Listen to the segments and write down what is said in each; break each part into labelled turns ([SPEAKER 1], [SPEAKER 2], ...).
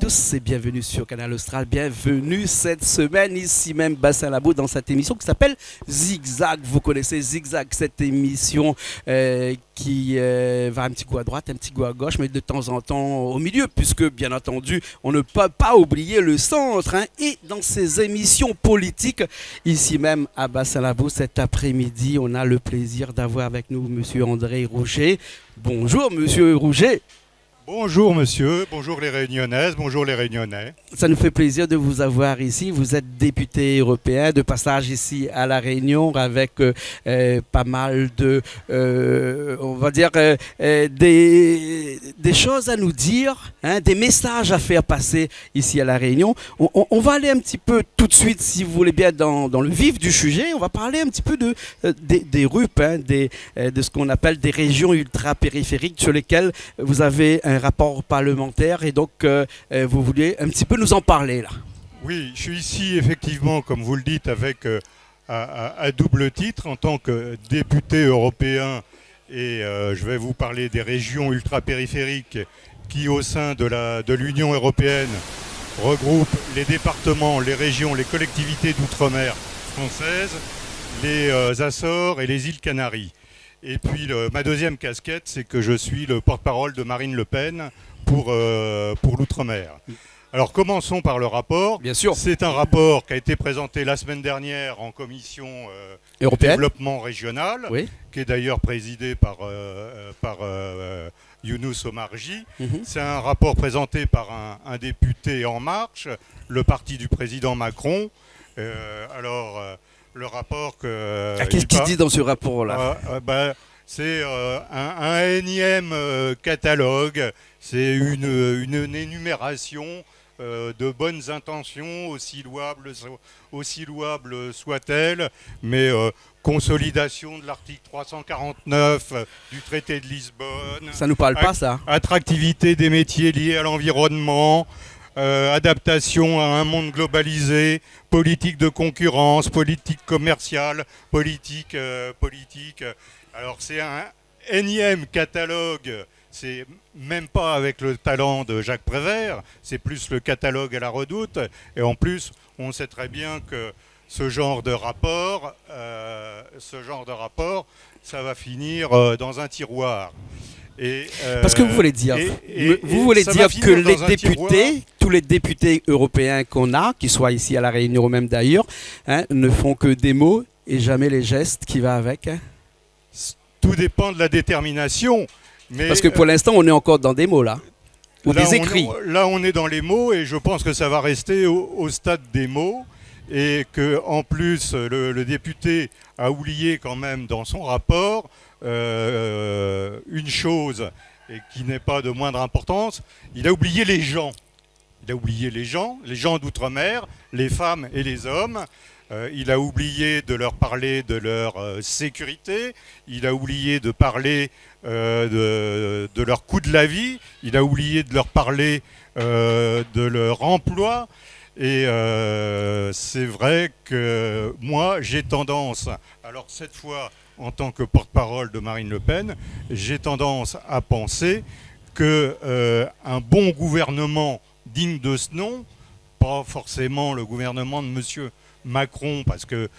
[SPEAKER 1] tous et bienvenue sur Canal Austral. Bienvenue cette semaine ici même Bassin Labo dans cette émission qui s'appelle Zigzag. Vous connaissez Zigzag, cette émission qui va un petit coup à droite, un petit coup à gauche, mais de temps en temps au milieu, puisque bien entendu on ne peut pas oublier le centre. Et dans ces émissions politiques, ici même à Bassin Labo cet après-midi, on a le plaisir d'avoir avec nous Monsieur André Rouget. Bonjour Monsieur Rouget.
[SPEAKER 2] Bonjour monsieur, bonjour les Réunionnaises, bonjour les Réunionnais.
[SPEAKER 1] Ça nous fait plaisir de vous avoir ici. Vous êtes député européen de passage ici à La Réunion avec pas mal de, on va dire, des choses à nous dire, des messages à faire passer ici à La Réunion. On va aller un petit peu tout de suite, si vous voulez bien, dans le vif du sujet. On va parler un petit peu des RUP, de ce qu'on appelle des régions ultra-périphériques sur lesquelles vous avez un rapport parlementaire et donc vous voulez un petit peu nous en parler là.
[SPEAKER 2] Oui, je suis ici effectivement, comme vous le dites, avec à double titre en tant que député européen et je vais vous parler des régions ultra-périphériques qui au sein de l'Union européenne regroupent les départements, les régions, les collectivités d'outre-mer françaises, les Açores et les îles Canaries. Et puis ma deuxième casquette, c'est que je suis le porte-parole de Marine Le Pen pour l'outre-mer. Alors commençons par le rapport.
[SPEAKER 1] Bien sûr.
[SPEAKER 2] C'est un rapport qui a été présenté la semaine dernière en commission européenne, développement régional, oui, qui est d'ailleurs présidé par Younous Omarjee. C'est un rapport présenté par un député En Marche, le parti du président Macron. Le rapport que...
[SPEAKER 1] Qu'est-ce qu'il dit dans ce rapport-là?
[SPEAKER 2] C'est un énième catalogue, c'est une énumération de bonnes intentions, aussi louables soient-elles, mais consolidation de l'article 349 du traité de Lisbonne.
[SPEAKER 1] Ça nous parle pas, ça?
[SPEAKER 2] Attractivité des métiers liés à l'environnement. Adaptation à un monde globalisé, politique de concurrence, politique commerciale, politique. Alors c'est un énième catalogue, c'est même pas avec le talent de Jacques Prévert, c'est plus le catalogue à la Redoute. Et en plus, on sait très bien que ce genre de rapport, ça va finir dans un tiroir.
[SPEAKER 1] Parce que vous voulez dire, que les députés, tous les députés européens qu'on a, qui soient ici à La Réunion ou même d'ailleurs, ne font que des mots et jamais les gestes qui vont avec.
[SPEAKER 2] Tout dépend de la détermination. Mais
[SPEAKER 1] parce que pour l'instant, on est encore dans des mots là, ou des écrits.
[SPEAKER 2] Là, on est dans les mots et je pense que ça va rester au stade des mots. Et qu'en plus, le député a oublié quand même dans son rapport une chose et qui n'est pas de moindre importance, il a oublié les gens. Il a oublié les gens d'outre-mer, les femmes et les hommes. Il a oublié de leur parler de leur sécurité, il a oublié de parler de leur coût de la vie, il a oublié de leur parler de leur emploi. Et c'est vrai que moi, j'ai tendance, alors cette fois en tant que porte-parole de Marine Le Pen, j'ai tendance à penser qu'un bon gouvernement digne de ce nom, pas forcément le gouvernement de M. Macron, parce que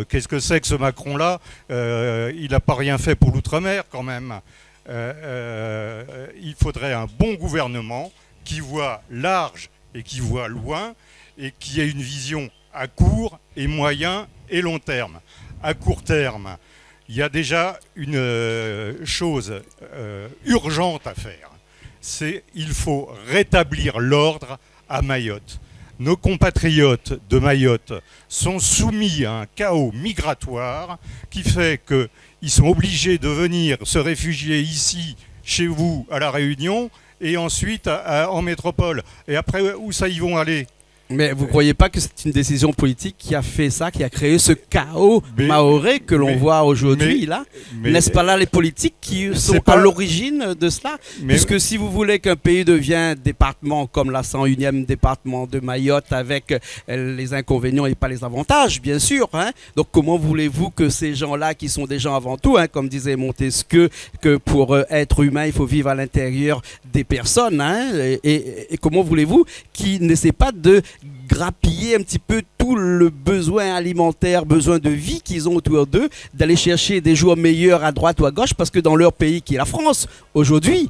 [SPEAKER 2] qu'est-ce que c'est que ce Macron-là? Il n'a pas rien fait pour l'outre-mer quand même. Il faudrait un bon gouvernement qui voit large et qui voit loin, et qui a une vision à court et moyen et long terme. À court terme, il y a déjà une chose urgente à faire. Il faut rétablir l'ordre à Mayotte. Nos compatriotes de Mayotte sont soumis à un chaos migratoire qui fait qu'ils sont obligés de venir se réfugier ici, chez vous, à La Réunion, et ensuite en métropole. Et après, où ça ils vont aller?
[SPEAKER 1] Mais vous ne croyez pas que c'est une décision politique qui a fait ça, qui a créé ce chaos mahorais que l'on voit aujourd'hui là? N'est-ce pas là les politiques qui sont à l'origine de cela? Puisque si vous voulez qu'un pays devienne département comme la 101e département de Mayotte avec les inconvénients et pas les avantages, bien sûr, hein? Donc comment voulez-vous que ces gens-là qui sont des gens avant tout, hein, comme disait Montesquieu, que pour être humain il faut vivre à l'intérieur des personnes, hein, et comment voulez-vous qu'ils n'essaient pas de grappiller un petit peu tout le besoin alimentaire, besoin de vie qu'ils ont autour d'eux, d'aller chercher des jours meilleurs à droite ou à gauche, parce que dans leur pays qui est la France, aujourd'hui,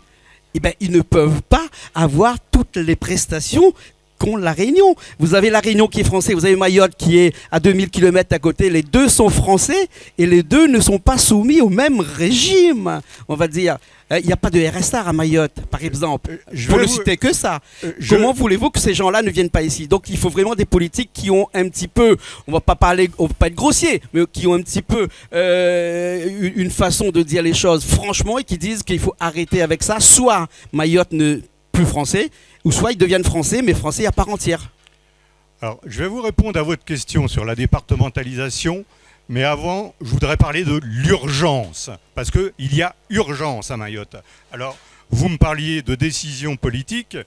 [SPEAKER 1] eh ben, ils ne peuvent pas avoir toutes les prestations qu'ont la Réunion. Vous avez la Réunion qui est française, vous avez Mayotte qui est à 2000 km à côté, les deux sont français et les deux ne sont pas soumis au même régime, on va dire. Il n'y a pas de RSA à Mayotte, par exemple, pour ne citer que ça. Comment voulez-vous que ces gens-là ne viennent pas ici? Donc il faut vraiment des politiques qui ont un petit peu, on va pas parler, on va pas être grossier, mais qui ont un petit peu une façon de dire les choses franchement et qui disent qu'il faut arrêter avec ça. Soit Mayotte n'est plus français, ou soit ils deviennent français, mais français à part entière.
[SPEAKER 2] Alors, je vais vous répondre à votre question sur la départementalisation. Mais avant, je voudrais parler de l'urgence, parce qu'il y a urgence à Mayotte. Alors, vous me parliez de décision politique.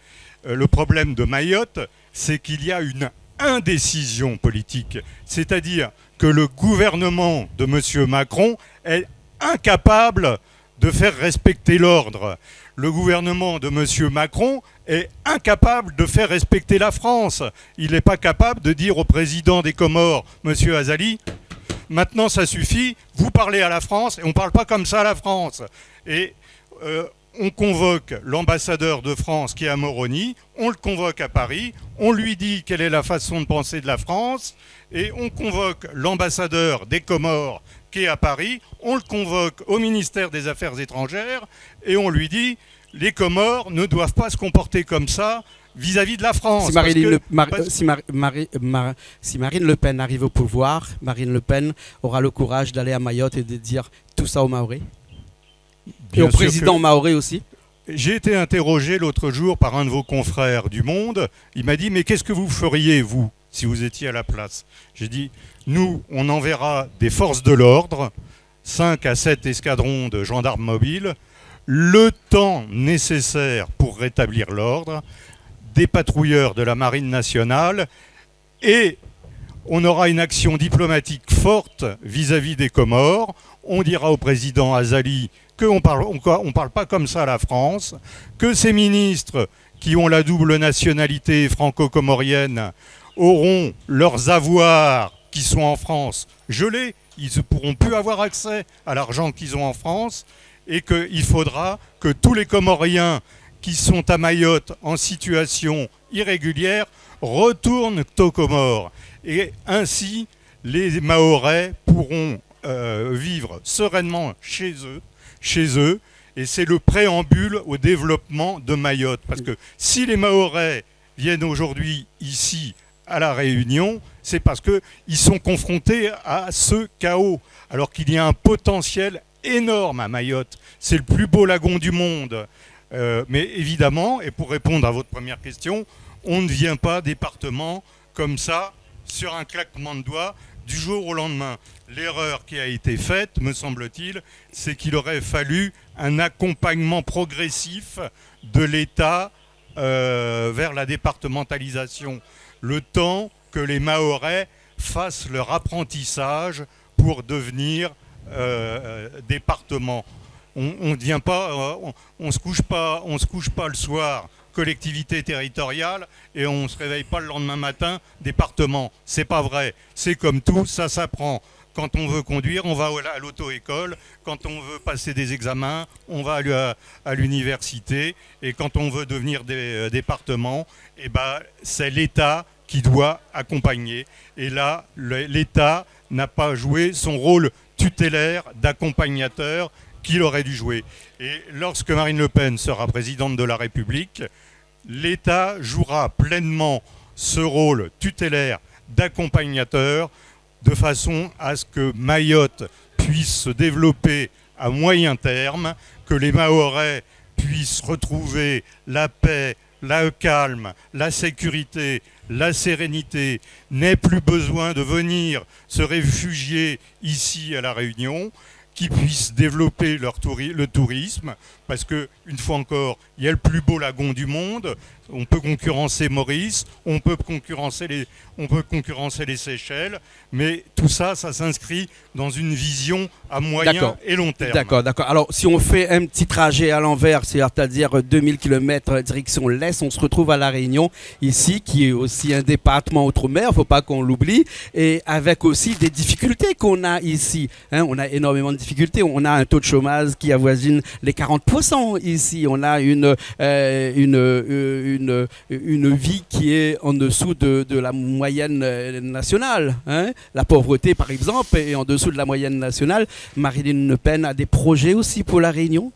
[SPEAKER 2] Le problème de Mayotte, c'est qu'il y a une indécision politique. C'est-à-dire que le gouvernement de M. Macron est incapable de faire respecter l'ordre. Le gouvernement de M. Macron est incapable de faire respecter la France. Il n'est pas capable de dire au président des Comores, M. Azali, maintenant, ça suffit, vous parlez à la France et on ne parle pas comme ça à la France. Et on convoque l'ambassadeur de France qui est à Moroni, on le convoque à Paris, on lui dit quelle est la façon de penser de la France, et on convoque l'ambassadeur des Comores qui est à Paris, on le convoque au ministère des Affaires étrangères, et on lui dit les Comores ne doivent pas se comporter comme ça vis-à-vis de la France.
[SPEAKER 1] Si Marine Le Pen arrive au pouvoir, Marine Le Pen aura le courage d'aller à Mayotte et de dire tout ça aux Mahorais. Et au président mahorais aussi.
[SPEAKER 2] J'ai été interrogé l'autre jour par un de vos confrères du Monde. Il m'a dit, mais qu'est-ce que vous feriez, vous, si vous étiez à la place? J'ai dit, nous, on enverra des forces de l'ordre, 5 à 7 escadrons de gendarmes mobiles, le temps nécessaire pour rétablir l'ordre, des patrouilleurs de la Marine nationale, et on aura une action diplomatique forte vis-à-vis des Comores. On dira au président Azali qu'on ne parle pas comme ça à la France, que ces ministres qui ont la double nationalité franco-comorienne auront leurs avoirs qui sont en France gelés, ils ne pourront plus avoir accès à l'argent qu'ils ont en France, et qu'il faudra que tous les Comoriens qui sont à Mayotte en situation irrégulière retournent aux Comores. Et ainsi, les Mahorais pourront vivre sereinement chez eux. Et c'est le préambule au développement de Mayotte. Parce que si les Mahorais viennent aujourd'hui ici à La Réunion, c'est parce qu'ils sont confrontés à ce chaos. Alors qu'il y a un potentiel énorme à Mayotte. C'est le plus beau lagon du monde. Mais évidemment, et pour répondre à votre première question, on ne vient pas département comme ça, sur un claquement de doigts, du jour au lendemain. L'erreur qui a été faite, me semble-t-il, c'est qu'il aurait fallu un accompagnement progressif de l'État vers la départementalisation. Le temps que les Mahorais fassent leur apprentissage pour devenir département. On ne vient pas, on se couche pas le soir, collectivité territoriale, et on ne se réveille pas le lendemain matin, département. C'est pas vrai. C'est comme tout, ça s'apprend. Quand on veut conduire, on va à l'auto-école. Quand on veut passer des examens, on va à l'université. Et quand on veut devenir des départements, eh ben, c'est l'État qui doit accompagner. Et là, l'État n'a pas joué son rôle tutélaire d'accompagnateur qu'il aurait dû jouer. Et lorsque Marine Le Pen sera présidente de la République, l'État jouera pleinement ce rôle tutélaire d'accompagnateur de façon à ce que Mayotte puisse se développer à moyen terme, que les Mahorais puissent retrouver la paix, le calme, la sécurité, la sérénité, n'aient plus besoin de venir se réfugier ici à La Réunion, qui puissent développer le tourisme, parce que, une fois encore, il y a le plus beau lagon du monde, on peut concurrencer Maurice, on peut concurrencer les Seychelles, mais tout ça, ça s'inscrit dans une vision à moyen et long terme.
[SPEAKER 1] D'accord. Alors, si on fait un petit trajet à l'envers, c'est-à-dire 2000 km direction l'Est, on se retrouve à La Réunion, ici, qui est aussi un département outre-mer, il ne faut pas qu'on l'oublie, et avec aussi des difficultés qu'on a ici. Hein, on a énormément de difficultés. On a un taux de chômage qui avoisine les 40% ici. On a une vie qui est en dessous de la moyenne nationale. Hein. La pauvreté, par exemple, est en dessous de la moyenne nationale. Marine Le Pen a des projets aussi pour La Réunion?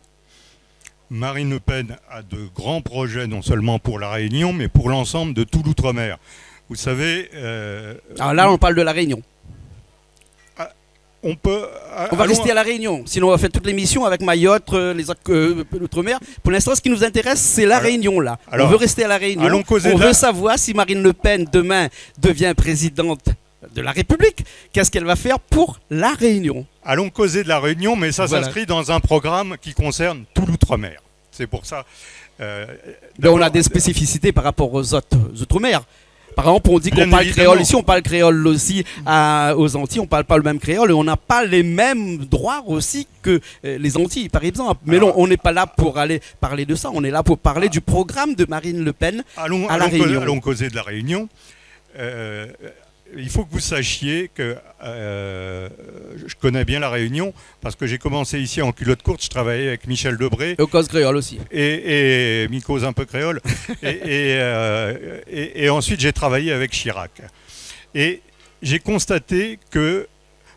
[SPEAKER 2] Marine Le Pen a de grands projets, non seulement pour La Réunion, mais pour l'ensemble de tout l'outre-mer. Vous savez...
[SPEAKER 1] Alors là, on parle de La Réunion.
[SPEAKER 2] On
[SPEAKER 1] va rester à La Réunion, sinon on va faire toute l'émission avec Mayotte, les autres outre-mer. Pour l'instant, ce qui nous intéresse, c'est La Réunion, là. On veut rester à La Réunion. On veut savoir si Marine Le Pen, demain, devient présidente de la République. Qu'est-ce qu'elle va faire pour La Réunion?
[SPEAKER 2] Allons causer de La Réunion, mais ça s'inscrit dans un programme qui concerne tout l'outre-mer. C'est pour ça...
[SPEAKER 1] on a des spécificités par rapport aux autres outre-mer. Par exemple, on dit qu'on parle créole ici, on parle créole aussi aux Antilles, on ne parle pas le même créole et on n'a pas les mêmes droits aussi que les Antilles, par exemple. Mais non, on n'est pas là pour aller parler de ça, on est là pour parler du programme de Marine Le Pen à La Réunion.
[SPEAKER 2] Allons causer de La Réunion. Il faut que vous sachiez que je connais bien La Réunion parce que j'ai commencé ici en culotte courte, je travaillais avec Michel Debré.
[SPEAKER 1] Et au cause créole aussi.
[SPEAKER 2] Et Micose un peu créole. et ensuite j'ai travaillé avec Chirac. Et j'ai constaté que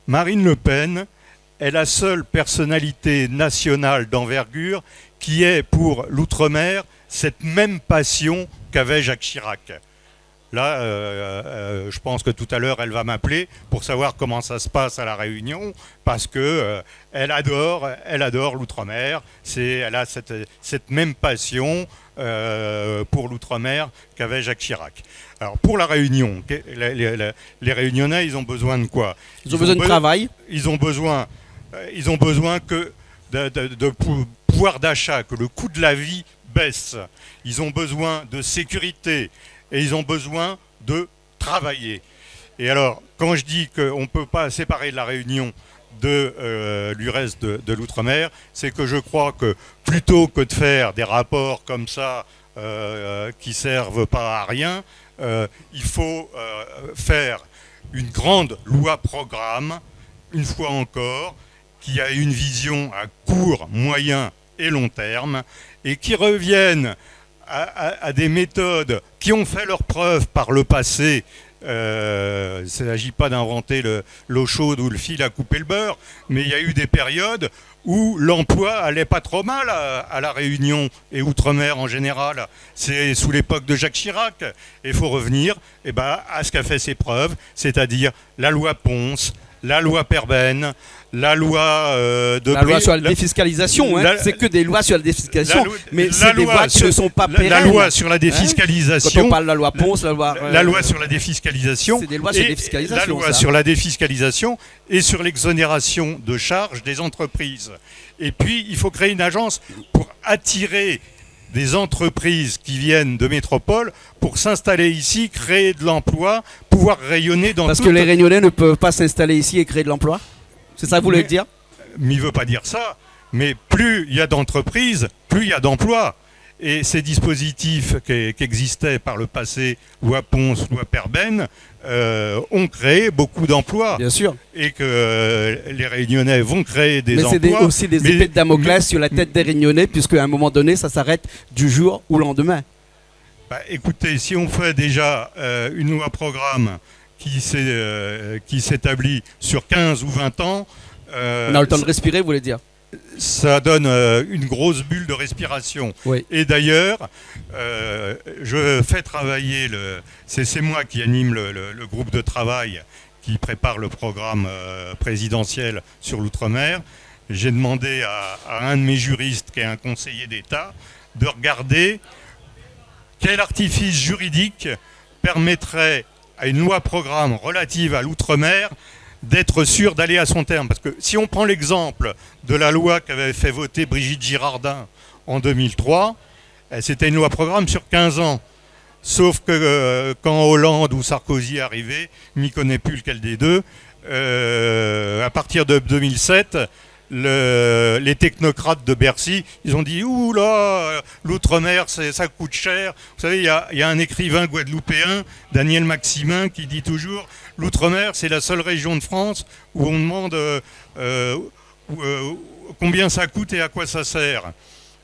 [SPEAKER 2] Marine Le Pen est la seule personnalité nationale d'envergure qui ait pour l'outre-mer cette même passion qu'avait Jacques Chirac. Là, je pense que tout à l'heure, elle va m'appeler pour savoir comment ça se passe à La Réunion, parce que elle adore l'outre-mer. Elle a cette même passion pour l'outre-mer qu'avait Jacques Chirac. Alors, pour La Réunion, les Réunionnais, ils ont besoin de quoi?
[SPEAKER 1] Ils ont besoin de travail.
[SPEAKER 2] Ils ont besoin que de pouvoir d'achat, que le coût de la vie baisse. Ils ont besoin de sécurité. Et ils ont besoin de travailler. Et alors, quand je dis qu'on ne peut pas séparer La Réunion du reste de l'outre-mer, c'est que je crois que plutôt que de faire des rapports comme ça qui ne servent pas à rien, il faut faire une grande loi-programme, une fois encore, qui a une vision à court, moyen et long terme, et qui revienne à des méthodes qui ont fait leurs preuves par le passé. Il ne s'agit pas d'inventer l'eau chaude ou le fil à couper le beurre, mais il y a eu des périodes où l'emploi allait pas trop mal à La Réunion et Outre-mer en général. C'est sous l'époque de Jacques Chirac. Et il faut revenir à ce qu'a fait ses preuves, c'est-à-dire la loi Ponce, la loi Perben, la loi
[SPEAKER 1] loi sur la défiscalisation, c'est que des lois sur la défiscalisation, mais c'est des lois qui ne sont pas pérennes.
[SPEAKER 2] La loi sur la défiscalisation.
[SPEAKER 1] Quand on parle de la loi Ponce,
[SPEAKER 2] la loi sur la défiscalisation.
[SPEAKER 1] C'est des lois sur la défiscalisation.
[SPEAKER 2] La loi sur la défiscalisation et sur l'exonération de charges des entreprises. Et puis, il faut créer une agence pour attirer des entreprises qui viennent de métropole pour s'installer ici, créer de l'emploi, pouvoir rayonner dans
[SPEAKER 1] Parce que les Réunionnais ne peuvent pas s'installer ici et créer de l'emploi? C'est ça que vous voulez dire?
[SPEAKER 2] Mais il ne veut pas dire ça. Mais plus il y a d'entreprises, plus il y a d'emplois. Et ces dispositifs qui existaient par le passé, loi Ponce, loi Perben, ont créé beaucoup d'emplois.
[SPEAKER 1] Bien sûr.
[SPEAKER 2] Et que les Réunionnais vont créer des emplois.
[SPEAKER 1] Mais c'est aussi des épées de Damoclès sur la tête des Réunionnais, puisqu'à un moment donné, ça s'arrête du jour au lendemain.
[SPEAKER 2] Écoutez, si on fait déjà une loi programme qui s'établit sur 15 ou 20 ans...
[SPEAKER 1] on a le temps de respirer, vous voulez dire?
[SPEAKER 2] Ça donne une grosse bulle de respiration.
[SPEAKER 1] Oui.
[SPEAKER 2] Et d'ailleurs, je fais travailler, c'est moi qui anime le groupe de travail qui prépare le programme présidentiel sur l'outre-mer. J'ai demandé à un de mes juristes, qui est un conseiller d'État, de regarder quel artifice juridique permettrait à une loi programme relative à l'outre-mer d'être sûr d'aller à son terme? Parce que si on prend l'exemple de la loi qu'avait fait voter Brigitte Girardin en 2003, c'était une loi programme sur 15 ans. Sauf que quand Hollande ou Sarkozy est arrivé, je m'y connais plus lequel des deux, à partir de 2007, les technocrates de Bercy, ils ont dit « Ouh là, l'outre-mer, ça coûte cher ». Vous savez, il y a un écrivain guadeloupéen, Daniel Maximin, qui dit toujours « L'outre-mer, c'est la seule région de France où on demande combien ça coûte et à quoi ça sert ».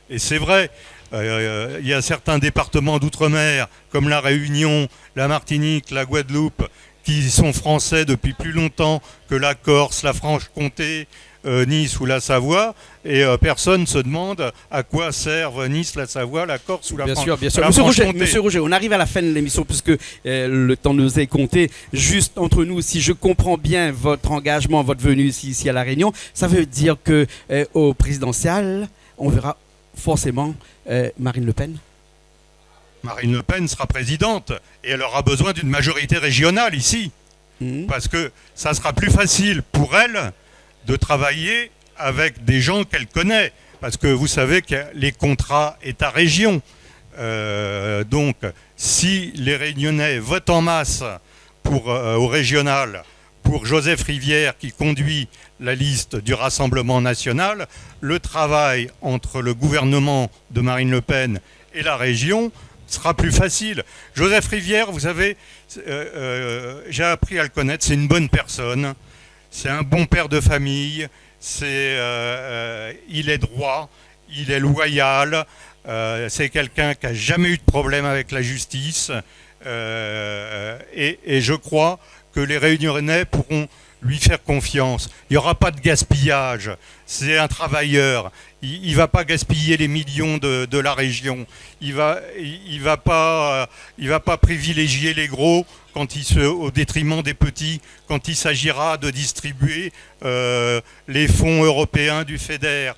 [SPEAKER 2] Et c'est vrai, il y a certains départements d'outre-mer, comme la Réunion, la Martinique, la Guadeloupe, qui sont français depuis plus longtemps que la Corse, la Franche-Comté, Nice ou la Savoie, et personne ne se demande à quoi servent Nice, la Savoie, la Corse ou la Franche-Comté.
[SPEAKER 1] Bien sûr. Monsieur Roger, on arrive à la fin de l'émission puisque le temps nous est compté. Juste entre nous, si je comprends bien votre engagement, votre venue ici à La Réunion, ça veut dire que au présidentiel, on verra forcément Marine Le Pen?
[SPEAKER 2] Marine Le Pen sera présidente et elle aura besoin d'une majorité régionale ici. Parce que ça sera plus facile pour elle de travailler avec des gens qu'elle connaît. Parce que vous savez que les contrats État-région. Donc, si les Réunionnais votent en masse au régional pour Joseph Rivière qui conduit la liste du Rassemblement national, le travail entre le gouvernement de Marine Le Pen et la région sera plus facile. Joseph Rivière, vous savez, j'ai appris à le connaître, c'est une bonne personne, c'est un bon père de famille, il est droit, il est loyal, c'est quelqu'un qui n'a jamais eu de problème avec la justice, et je crois que les Réunionnais pourront lui faire confiance. Il n'y aura pas de gaspillage. C'est un travailleur. Il ne va pas gaspiller les millions de la région. Il va pas privilégier les gros au détriment des petits quand il s'agira de distribuer les fonds européens du FEDER.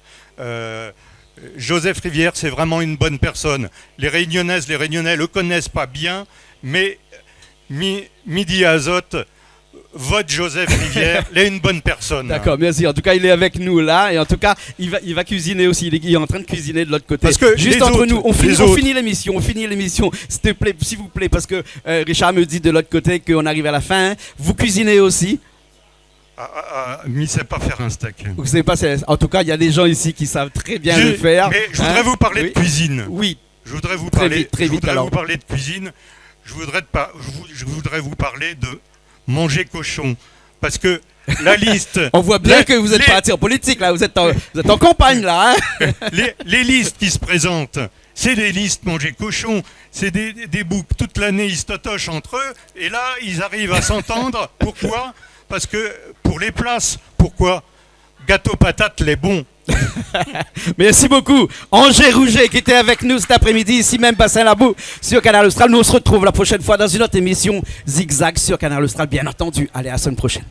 [SPEAKER 2] Joseph Rivière, c'est vraiment une bonne personne. Les Réunionnaises, les Réunionnais ne le connaissent pas bien, mais Midi Azote vote Joseph Rivière, il est une bonne personne.
[SPEAKER 1] D'accord, merci. En tout cas, il est avec nous là, et en tout cas, il va cuisiner aussi. Il est en train de cuisiner de l'autre côté.
[SPEAKER 2] Parce que
[SPEAKER 1] juste entre nous, on finit l'émission. S'il te plaît, s'il vous plaît, parce que Richard me dit de l'autre côté qu'on arrive à la fin. Vous cuisinez aussi?
[SPEAKER 2] Mais il ne sait pas faire un steak.
[SPEAKER 1] Vous savez pas, en tout cas, il y a des gens ici qui savent très bien le faire.
[SPEAKER 2] Mais je voudrais vous parler de cuisine.
[SPEAKER 1] Oui.
[SPEAKER 2] Je voudrais vous parler
[SPEAKER 1] de
[SPEAKER 2] cuisine. Je voudrais vous parler de manger cochon. Parce que la liste...
[SPEAKER 1] On voit bien que vous êtes parti en politique, là. Vous êtes en campagne, là. Hein.
[SPEAKER 2] les listes qui se présentent, c'est des listes manger cochon. C'est des boucs. Toute l'année, ils se totochent entre eux. Et là, ils arrivent à s'entendre. Pourquoi? Parce que pour les places. Pourquoi? Gâteau patate, les bons.
[SPEAKER 1] Merci beaucoup Angers Rouget qui était avec nous cet après-midi ici même Bassin Labou sur Canal Austral. Nous on se retrouve la prochaine fois dans une autre émission Zigzag sur Canal Austral, bien entendu. Allez, à la semaine prochaine.